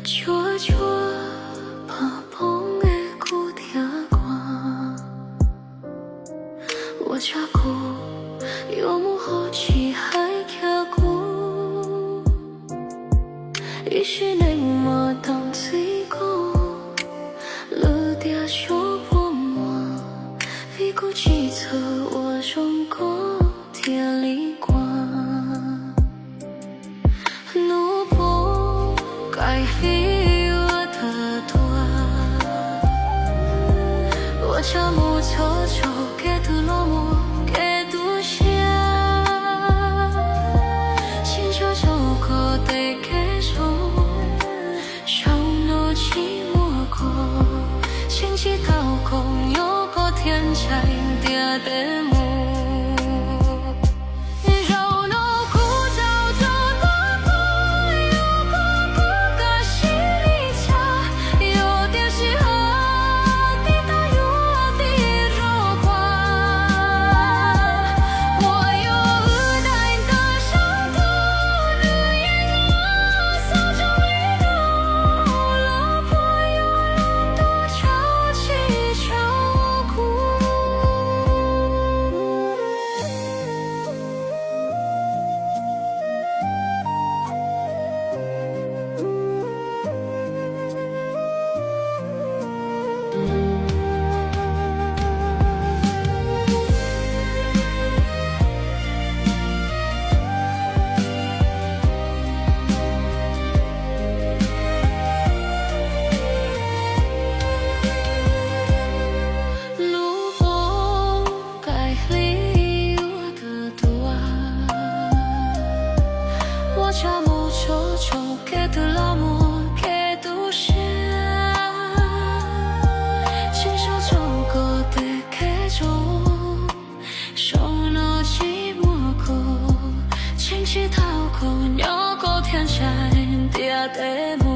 悄悄把风的鼓听寒，我吃苦，有木好奇还徛久，一时能莫当水果，落点小薄膜，一股气侧我胸口贴里光。爱离我的多，我悄木悄悄给的落寞给独下，心悄悄可得给手，少诺寂寞过，心悸到空有个天才的的梦。我悄木悄悄给的落寞给独下，心上找个的给着，手拿寂寞过，亲戚讨口鸟个天山地的梦。